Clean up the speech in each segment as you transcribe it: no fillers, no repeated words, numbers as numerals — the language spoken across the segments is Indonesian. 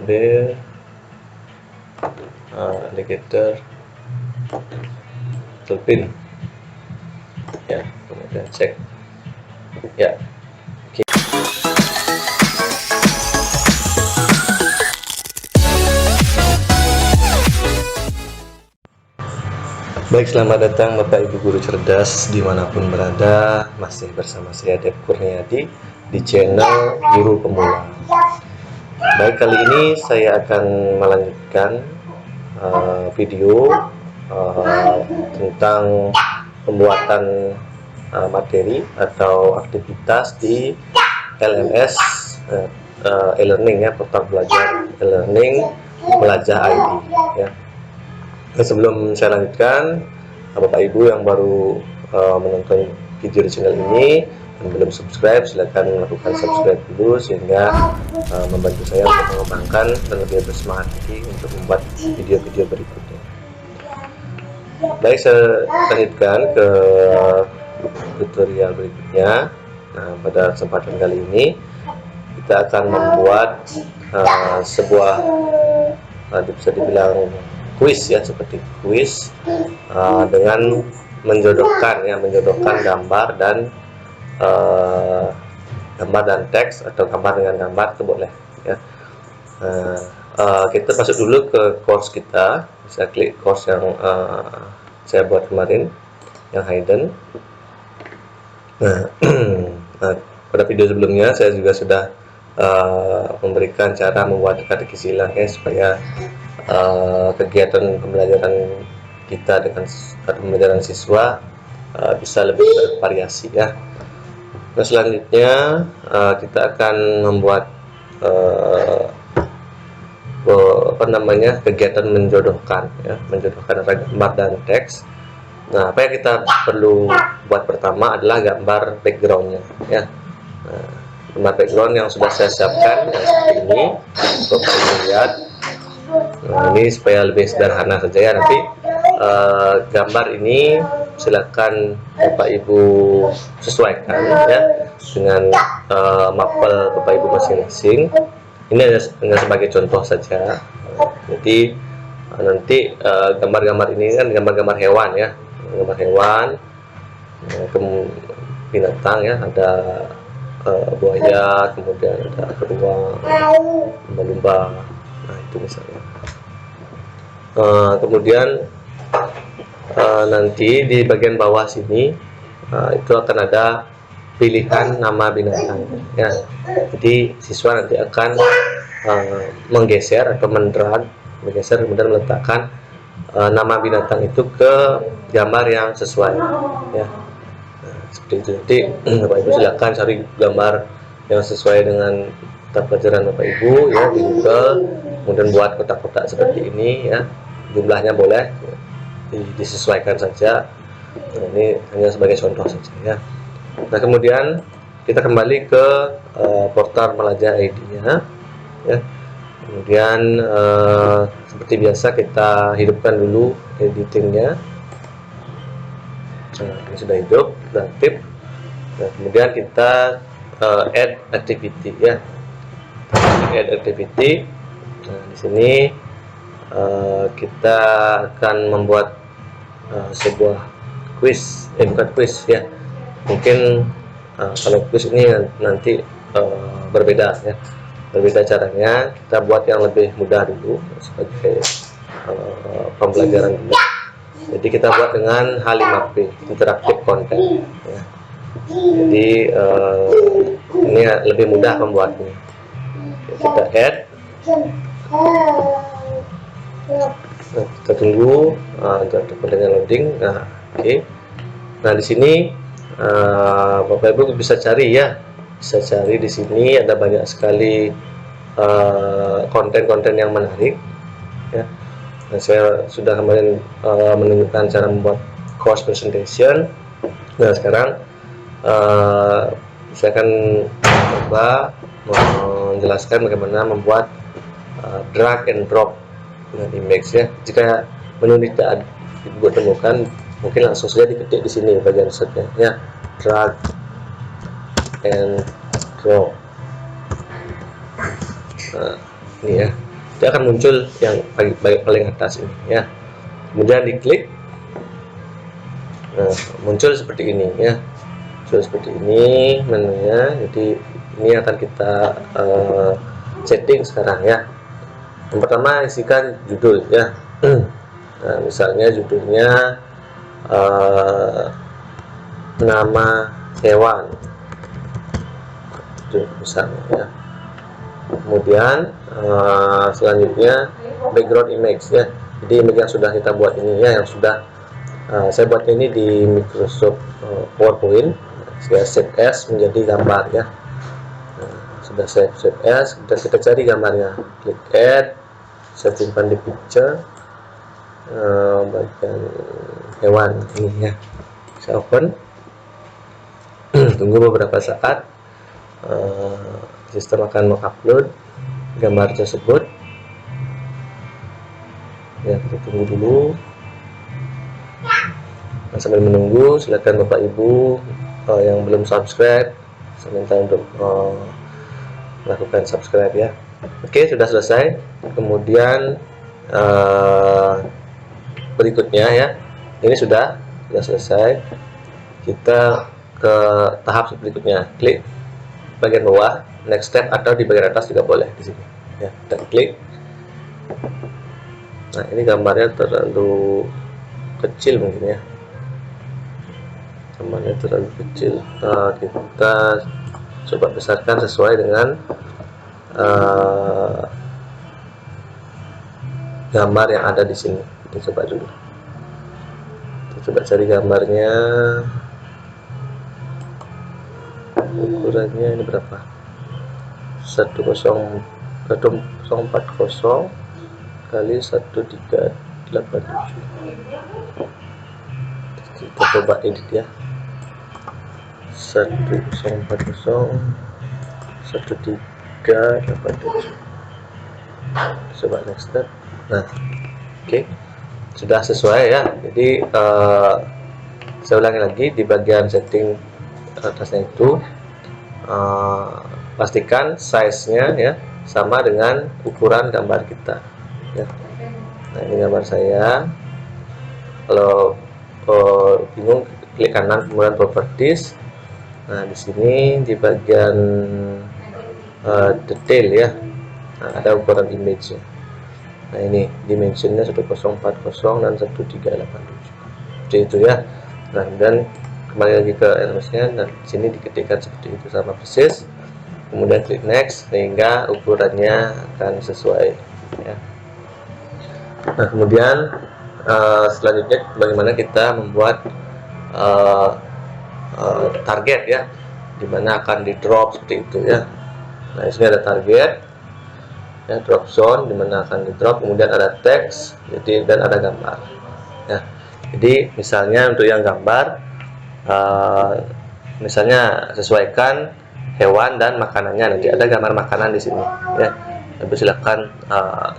ambil alligator tulpin ya, kemudian cek ya. Baik, selamat datang Bapak Ibu Guru Cerdas dimanapun berada. Masih bersama saya Dev Kurniadi di channel Guru Pemula. Baik, kali ini saya akan melanjutkan video tentang pembuatan materi atau aktivitas di LMS e-learning ya, portal belajar e-learning Belajar ID ya. Nah, sebelum saya lanjutkan, Bapak Ibu yang baru menonton video di channel ini dan belum subscribe, silahkan melakukan subscribe dulu sehingga membantu saya untuk mengembangkan dan lebih bersemangat lagi untuk membuat video-video berikutnya. Baik, saya lanjutkan ke tutorial berikutnya. Nah, pada kesempatan kali ini kita akan membuat sebuah bisa dibilang kuis ya, seperti kuis dengan menjodohkan gambar dan teks atau gambar dengan gambar itu boleh ya. Kita masuk dulu ke course kita, bisa klik course yang saya buat kemarin yang hidden. Nah, pada video sebelumnya saya juga sudah memberikan cara membuat katekis hilang ya, supaya kegiatan pembelajaran kita dengan pembelajaran siswa bisa lebih bervariasi ya. Nah, selanjutnya kita akan membuat kegiatan menjodohkan ya, menjodohkan antara gambar dan teks. Nah, apa yang kita perlu buat pertama adalah gambar backgroundnya ya. Gambar background yang sudah saya siapkan yang seperti ini, Bapak Ibu lihat. Nah, ini supaya lebih sederhana saja ya. Nanti gambar ini silakan Bapak Ibu sesuaikan ya dengan mapel Bapak Ibu masing-masing. Ini hanya sebagai contoh saja. Jadi nanti gambar-gambar ini kan gambar-gambar hewan ya, gambar hewan, binatang ya, ada buaya, kemudian ada beruang, lumba-lumba. Nah, itu misalnya. Kemudian nanti di bagian bawah sini itu akan ada pilihan nama binatang ya. Jadi siswa nanti akan menggeser atau menggeser kemudian meletakkan nama binatang itu ke gambar yang sesuai ya. Nah, seperti itu. Jadi Bapak Ibu silakan cari gambar yang sesuai dengan mata pelajaran Bapak Ibu ya di Google, kemudian buat kotak-kotak seperti ini ya, jumlahnya boleh disesuaikan saja. Nah, ini hanya sebagai contoh saja ya. Nah, kemudian kita kembali ke portal Belajar ID-nya ya. Kemudian seperti biasa kita hidupkan dulu editingnya. Nah, ini sudah hidup, sudah aktif. Nah, kemudian kita add activity ya. Add activity. Nah, di sini kita akan membuat sebuah quiz, bukan quiz ya. Mungkin kalau quiz ini nanti berbeda ya. Berbeda caranya, kita buat yang lebih mudah dulu sebagai pembelajaran dulu. Jadi kita buat dengan H5P, interaktif konten ya. Jadi ini lebih mudah pembuatnya. Kita add. Nah, kita tunggu kontennya loading. Nah, oke. Nah, di sini Bapak Ibu bisa cari ya, bisa cari di sini ada banyak sekali konten-konten yang menarik ya. Nah, saya sudah kemarin menunjukkan cara membuat course presentation. Nah, sekarang saya akan coba menjelaskan bagaimana membuat drag and drop dengan image ya. Jika menu tidak Ibu temukan, mungkin langsung saja diketik di sini bagian setnya ya, drag and drop. Nah, ini ya. dia akan muncul yang paling atas ini ya. Kemudian diklik, nah, muncul seperti ini ya, muncul seperti ini menunya. Jadi ini akan kita setting sekarang ya. Yang pertama, isikan judul ya. Nah, misalnya judulnya nama hewan itu misalnya ya. Kemudian selanjutnya background image ya. Jadi image yang sudah kita buat ini ya, yang sudah saya buat ini di Microsoft PowerPoint. Saya save as menjadi gambar ya. Nah, sudah save as, dan kita cari gambarnya, klik add, saya simpan di picture, bagian hewan ini ya. Saya open. Tunggu beberapa saat, sistem akan mengupload gambar tersebut ya. Kita tunggu dulu. Nah, sambil menunggu, silakan Bapak Ibu yang belum subscribe, saya minta untuk melakukan subscribe ya. Oke, sudah selesai. Kemudian berikutnya ya, ini sudah selesai. Kita ke tahap berikutnya, klik bagian bawah next step, atau di bagian atas juga boleh di sini ya. Kita klik. Nah, ini gambarnya terlalu kecil mungkin ya, gambarnya terlalu kecil. Kita coba besarkan sesuai dengan gambar yang ada di sini. Kita coba dulu, kita coba cari gambarnya. Ukurannya ini berapa? 1040 kali 1387. Kita coba edit ya. 1040 1387. Coba next step. Nah, oke, sudah sesuai ya. Jadi saya ulangi lagi, di bagian setting atasnya itu pastikan size-nya ya sama dengan ukuran gambar kita ya. Nah, ini gambar saya. Kalau bingung, klik kanan, kemudian properties. Nah, di sini di bagian detail ya, nah, ada ukuran image nya. Nah, ini dimensinya 1040 dan 1387 seperti itu ya. Nah, dan kembali lagi ke LMS-nya, dan di sini diketikkan seperti itu sama persis. Kemudian klik next sehingga ukurannya akan sesuai ya. Nah, kemudian selanjutnya bagaimana kita membuat target ya, dimana akan di drop seperti itu ya. Nah, di sini ada target ya, drop zone dimana akan di drop, kemudian ada teks, jadi, dan ada gambar ya. Jadi misalnya untuk yang gambar, misalnya sesuaikan hewan dan makanannya, nanti ada gambar makanan di sini ya. Tapi silakan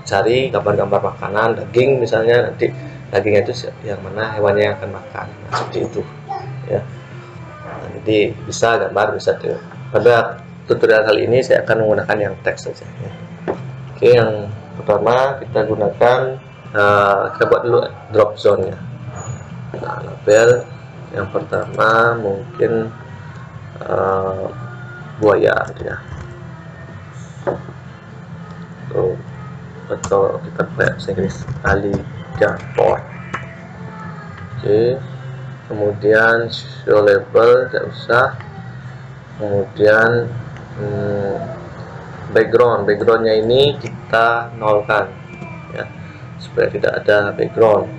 cari gambar-gambar makanan, daging misalnya, nanti dagingnya itu yang mana hewannya yang akan makan. Nah, seperti itu ya. Nah, jadi bisa gambar, bisa tuh. Pada tutorial kali ini saya akan menggunakan yang teks saja ya. Oke, yang pertama kita gunakan, kita buat dulu drop zone nya. Nah, label yang pertama mungkin buaya gitu ya, atau kita bahasa Inggris alligator. Oke, kemudian show label tidak usah. Kemudian backgroundnya ini kita nolkan ya, supaya tidak ada background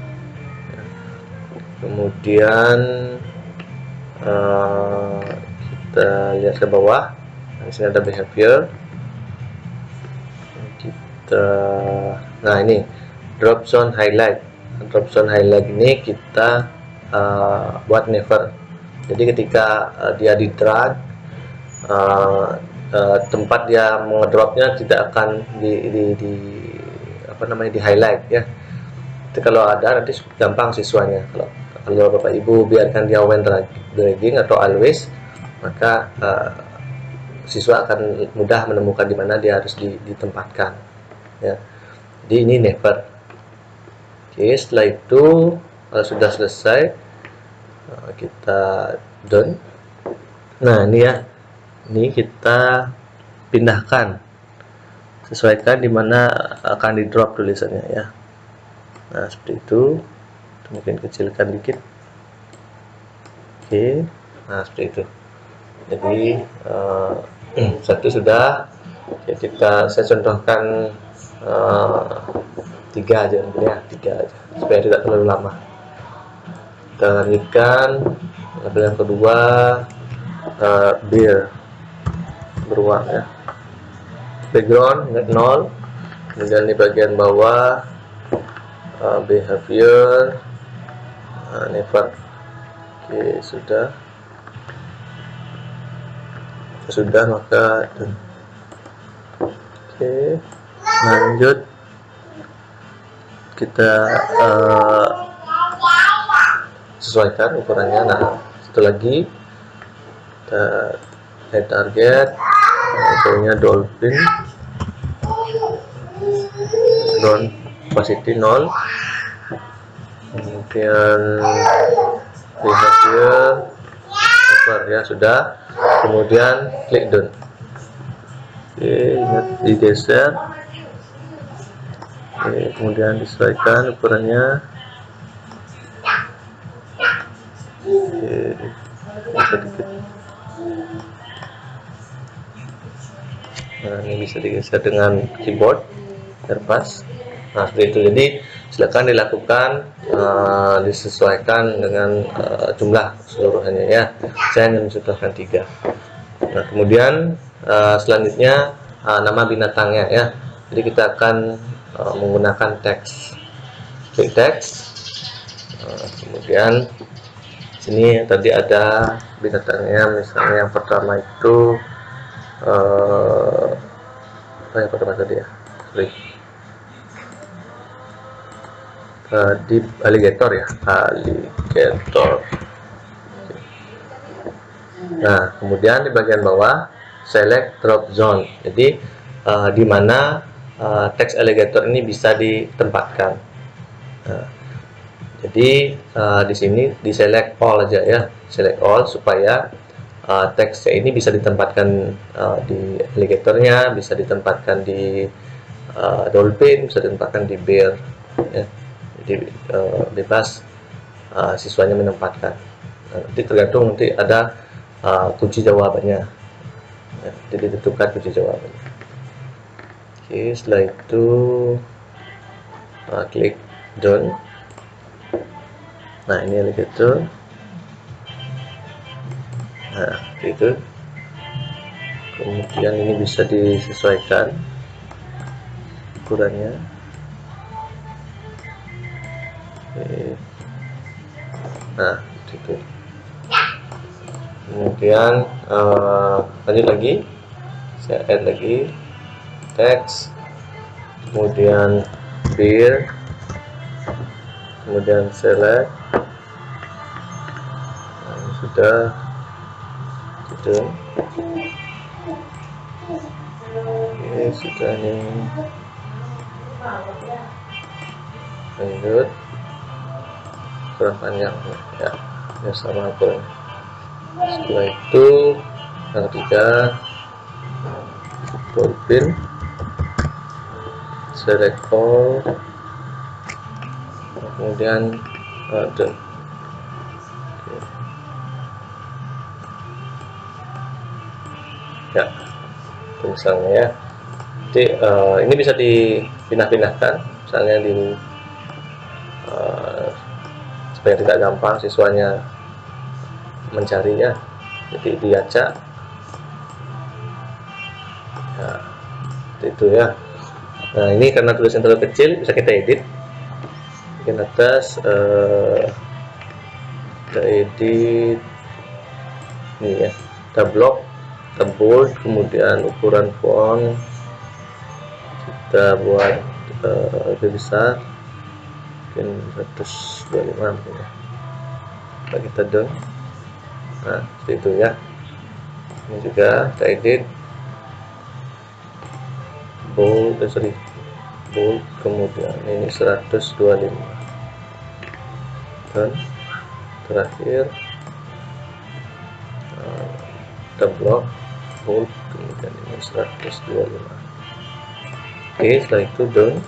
ya. Kemudian kita lihat ke bawah. Nah, di sini ada behavior. Nah, ini drop zone highlight. Drop zone highlight ini kita buat never. Jadi ketika dia di drag, tempat dia mengedropnya tidak akan di highlight ya. Jadi kalau ada, nanti gampang siswanya. Kalau Bapak Ibu biarkan dia when dragging atau always, maka siswa akan mudah menemukan di mana dia harus ditempatkan ya. Jadi ini never. Oke, setelah itu kalau sudah selesai kita done. Nah ini ya, ini kita pindahkan, sesuaikan dimana akan di drop tulisannya ya. Nah seperti itu, mungkin kecilkan dikit. Oke, nah seperti itu. Jadi satu sudah ya, saya contohkan 3 aja ya, 3 aja supaya tidak terlalu lama. Kita lanjutkan label yang kedua, beer beruang ya, background 0, kemudian di bagian bawah behavior never. Oke, sudah maka oke, lanjut kita sesuaikan ukurannya. Nah satu lagi kita head target, ukurannya dolphin, ground opacity 0, kemudian behavior over ya sudah, kemudian klik done. Oke, ingat digeser. Oke, kemudian disesuaikan ukurannya. Oke, sedikit. Nah ini bisa digeser dengan keyboard biar pas. Nah seperti itu. Jadi silakan dilakukan, disesuaikan dengan jumlah keseluruhannya ya. Saya hanya mencontohkan 3. Nah kemudian selanjutnya nama binatangnya ya. Jadi kita akan menggunakan teks, klik teks. Kemudian sini tadi ada binatangnya, misalnya yang pertama itu apa yang pertama tadi ya, di alligator ya, alligator. Nah kemudian di bagian bawah select drop zone, jadi di mana teks alligator ini bisa ditempatkan. Nah, jadi di sini di select all aja ya, select all supaya teksnya ini bisa ditempatkan di alligatornya, bisa ditempatkan di dolphin, bisa ditempatkan di bear ya. Jadi bebas siswanya menempatkan. Nanti tergantung, nanti ada kunci jawabannya ya, jadi ditentukan kunci jawabannya. Oke, setelah itu klik done. Nah ini alligator. Nah itu, kemudian ini bisa disesuaikan ukurannya. Oke. Nah itu, kemudian lanjut lagi, saya add lagi teks, kemudian beer, kemudian select. Nah, sudah gitu. Oke, sudah ini. Lanjut ukuran panjang ya, sama ukuran. Setelah itu yang ketiga dolphin, select all, kemudian done. Ya itu misalnya ya. Jadi ini bisa dipindah-pindahkan, misalnya di supaya tidak gampang siswanya mencarinya, jadi diacak ya, itu ya. Nah ini karena tulisan terlalu kecil, bisa kita edit. Bagian atas kita edit ini ya, kita blok, kita bold, kemudian ukuran font kita buat lebih besar, mungkin 125 mungkin ya. Kita done. Nah seperti itu ya. Ini juga kita edit bold, bold, kemudian ini 125, dan terakhir kita blok bold, kemudian ini 125. Oke, setelah itu done.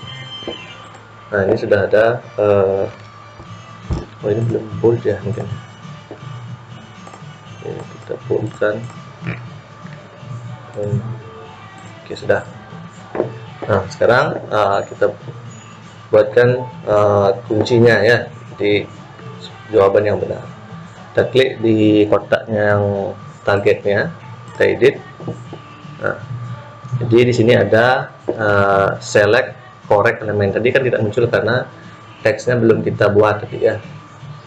Nah, ini sudah ada oh ini belum bold ya mungkin. Oke, kita boldkan. Oke, sudah. Nah, sekarang kita buatkan kuncinya ya di jawaban yang benar. Kita klik di kotaknya yang targetnya, kita edit. Nah, jadi di sini ada select correct element. Tadi kan tidak muncul karena teksnya belum kita buat tadi ya.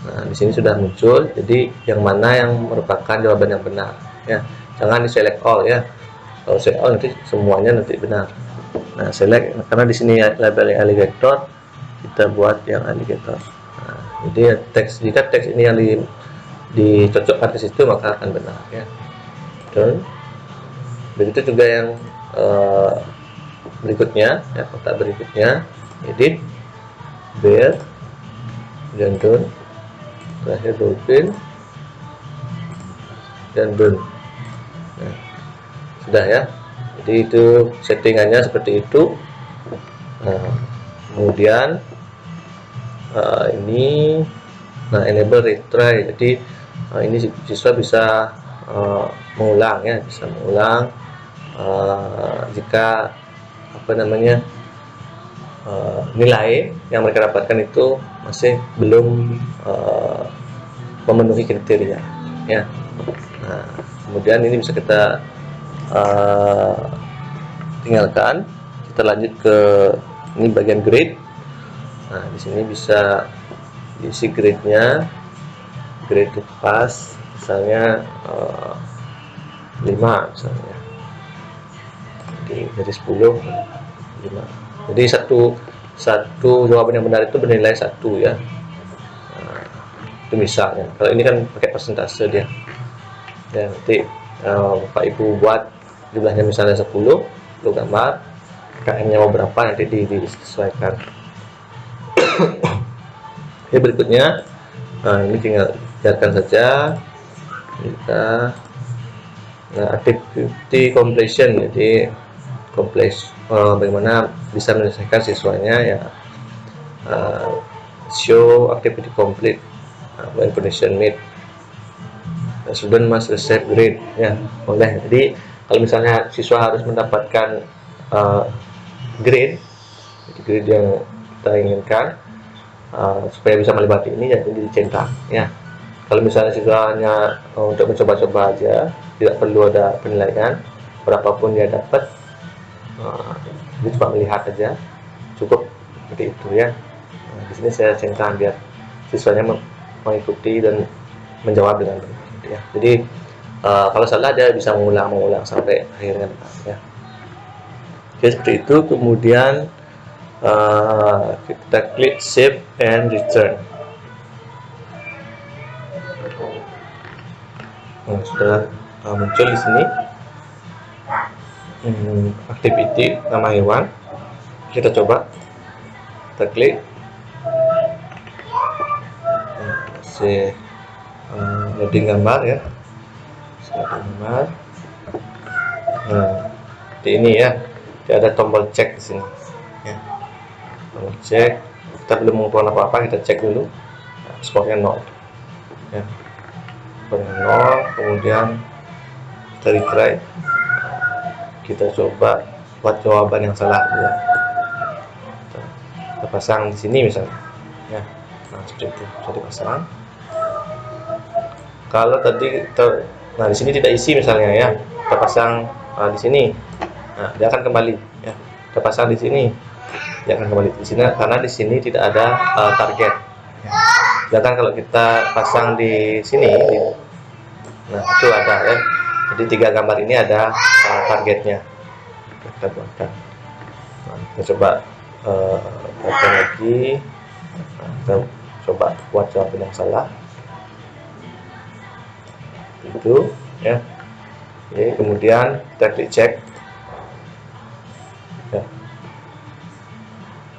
Nah, di sini sudah muncul. Jadi yang mana yang merupakan jawaban yang benar ya. Jangan di select all ya. Kalau select all nanti semuanya nanti benar. Nah, select karena di sini labelnya alligator, kita buat yang alligator. Nah, jadi teks, jika teks ini yang dicocokkan ke situ maka akan benar ya. Dan begitu juga yang berikutnya ya, kotak berikutnya edit, bear, dan done, terakhir dolphin dan burn. Nah, sudah ya. Jadi itu settingannya seperti itu. Nah, kemudian ini enable retry. Jadi ini siswa bisa mengulang ya, bisa mengulang jika nilai yang mereka dapatkan itu masih belum memenuhi kriteria ya. Nah, kemudian ini bisa kita tinggalkan, kita lanjut ke ini bagian grade. Nah, di sini bisa diisi grade-nya, grade to pass misalnya 5 misalnya. Jadi dari 10 5. Jadi satu jawaban yang benar itu bernilai 1 ya. Nah, itu misalnya. Kalau ini kan pakai persentase dia. Ya, nanti Bapak Ibu buat jumlahnya misalnya 10 gambar, KM-nya mau berapa nanti disesuaikan. Oke, berikutnya ini tinggal biarkan saja kita. Nah, activity completion, jadi bagaimana bisa menyelesaikan siswanya ya. Show activity complete when condition meet, student must receive grade ya, boleh. Jadi kalau misalnya siswa harus mendapatkan grade yang kita inginkan supaya bisa melewati ini ya, jadi dicetak ya. Kalau misalnya siswanya untuk mencoba-coba aja, tidak perlu ada penilaian, berapapun dia dapat, dia cuma melihat aja cukup seperti itu ya. Nah, di sini saya centang biar siswanya mengikuti dan menjawab dengan benar ya. Jadi kalau salah dia bisa mengulang sampai akhirnya benar ya. Oke, seperti itu. Kemudian kita klik save and return. Nah, sudah muncul di sini activity nama hewan. Kita coba, kita klik loading gambar ya, gambar. Nah, di ini ya, ada tombol cek di sini ya. Tombol cek, kita belum mengumpulkan apa-apa, kita cek dulu. Nah, skornya 0 ya, skornya 0. Kemudian kita retry, kita coba buat jawaban yang salah ya. Kita pasang di sini misalnya ya. Nah, seperti itu bisa dipasang. Kalau tadi di sini tidak isi misalnya ya, kita pasang di sini, nah dia akan kembali ya. Kita pasang di sini, dia akan kembali di sini karena di sini tidak ada target ya. Sedangkan kalau kita pasang di sini, nah itu ada ya. Jadi 3 gambar ini ada targetnya. Kita buatkan. Nah, kita coba buatkan lagi. Nah, kita coba buat jawaban yang salah. Itu ya. Oke, kemudian kita klik cek ya.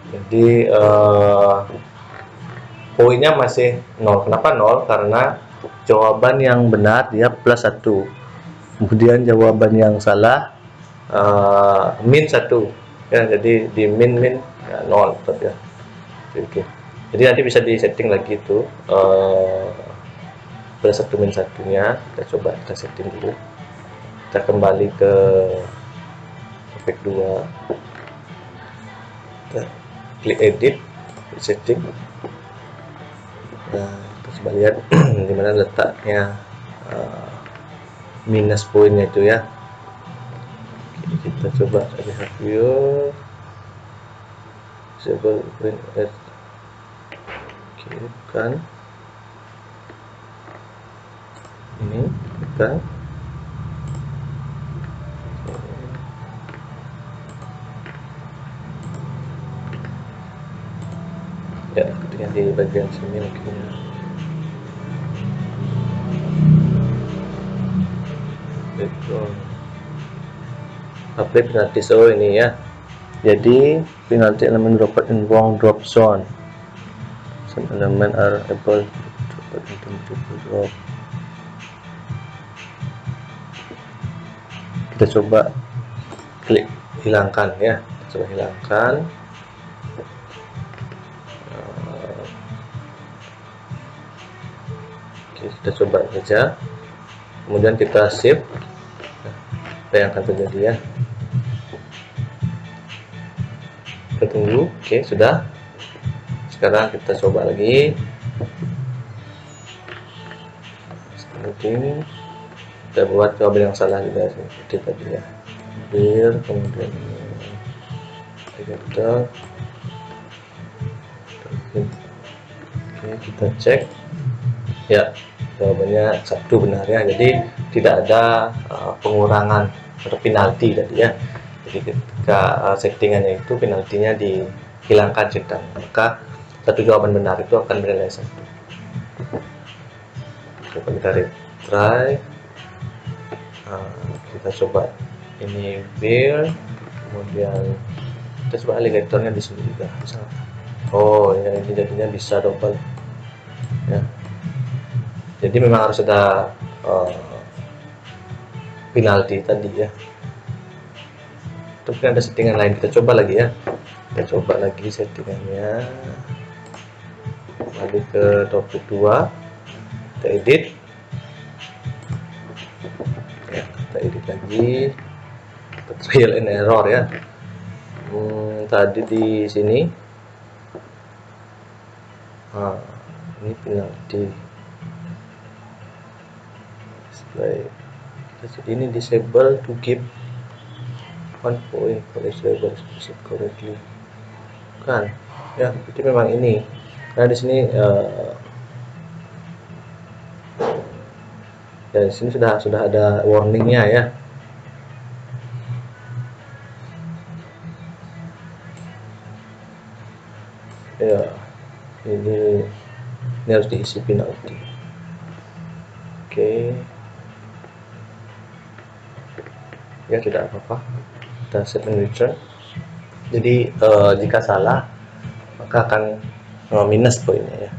Jadi poinnya masih 0. Kenapa 0? Karena jawaban yang benar dia plus 1, kemudian jawaban yang salah min 1 ya. Jadi di min ya, 0 ya. Oke. Jadi nanti bisa disetting lagi itu plus 1 min 1 nya. Kita setting dulu. Kita kembali ke efek 2, kita klik edit, setting. Nah, kita coba lihat dimana letaknya minus poinnya itu ya. Oke, kita coba lihat view disable print at. Oke, bukan ini, bukan. Ya, ketika di bagian sini mungkin ya. Apply penalty, so ini ya. Jadi penalty element dropped in wrong drop zone. Some element are able to drop. Kita coba klik hilangkan ya. Kita coba hilangkan. Oke, kita coba saja. Kemudian kita save. Apa yang akan terjadi ya? Kita tunggu. Oke, sudah. Sekarang kita coba lagi. Seperti ini. Kita buat jawaban yang salah juga seperti tadi ya. Kemudian kita cek ya, jawabannya 1 benar ya. Jadi tidak ada pengurangan atau penalti tadi ya. Jadi ketika settingannya itu penaltinya dihilangkan ceritanya, maka satu jawaban benar itu akan bernilai 1. Coba kita retry. Kita coba ini bear, kemudian kita coba alligatornya di sini juga misalnya. Oh ya, ini jadinya bisa double ya. Jadi memang harus ada penalti tadi ya. Tapi ada settingan lain, kita coba lagi ya. Kita coba lagi settingannya. Kembali ke topik 2, kita edit ya, kita edit lagi, trial and error ya. Tadi di sini ini penalti display, ini disable to give 1 point for each label specified correctly, kan ya. Jadi memang ini karena di sini ya, di sini sudah ada warningnya ya. Ya, ini harus diisi penalti. Oke. Ya, tidak apa-apa. Kita save and return. Jadi jika salah maka akan minus poinnya ya.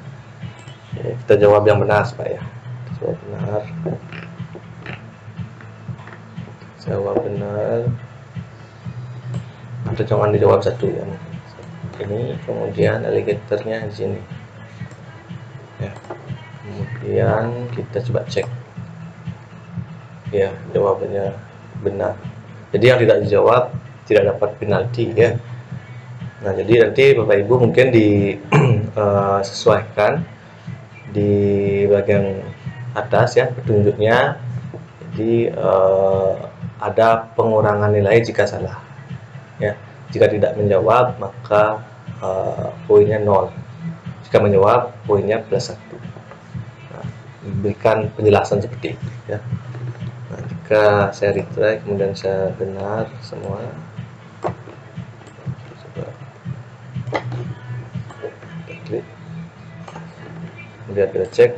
Oke, kita jawab yang benar supaya jawab benar. Jawab benar. Atau jangan dijawab 1 ya. Ini kemudian alligatornya di sini ya. Kemudian kita coba cek ya, jawabannya benar. Jadi yang tidak dijawab tidak dapat penalti ya. Nah, jadi nanti Bapak Ibu mungkin disesuaikan di bagian atas ya petunjuknya. Jadi ada pengurangan nilai jika salah ya. Jika tidak menjawab maka poinnya 0. Jika menjawab poinnya plus 1. Nah, berikan penjelasan seperti itu ya. Nah, jika saya retry kemudian saya benar semua, coba kita klik, kemudian kita cek.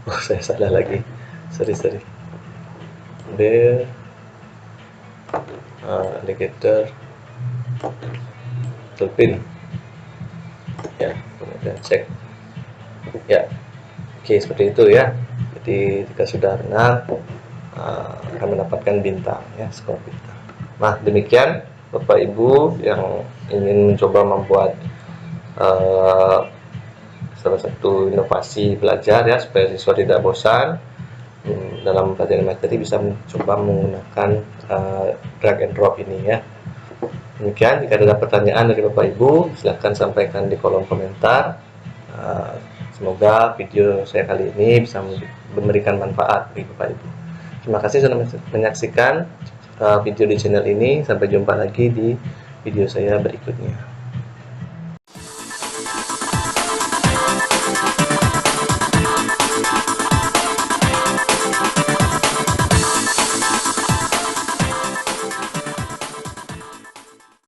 Oh, saya salah lagi, sorry. Alligator pin ya, kemudian cek ya. Oke, seperti itu ya. Jadi jika sudah renang akan mendapatkan bintang ya, skor bintang. Nah, demikian Bapak Ibu yang ingin mencoba membuat salah satu inovasi belajar ya, supaya siswa tidak bosan dalam pelajaran materi, bisa mencoba menggunakan drag and drop ini ya. Demikian, jika ada pertanyaan dari Bapak Ibu, silahkan sampaikan di kolom komentar. Semoga video saya kali ini bisa memberikan manfaat bagi Bapak Ibu. Terima kasih sudah menyaksikan video di channel ini. Sampai jumpa lagi di video saya berikutnya.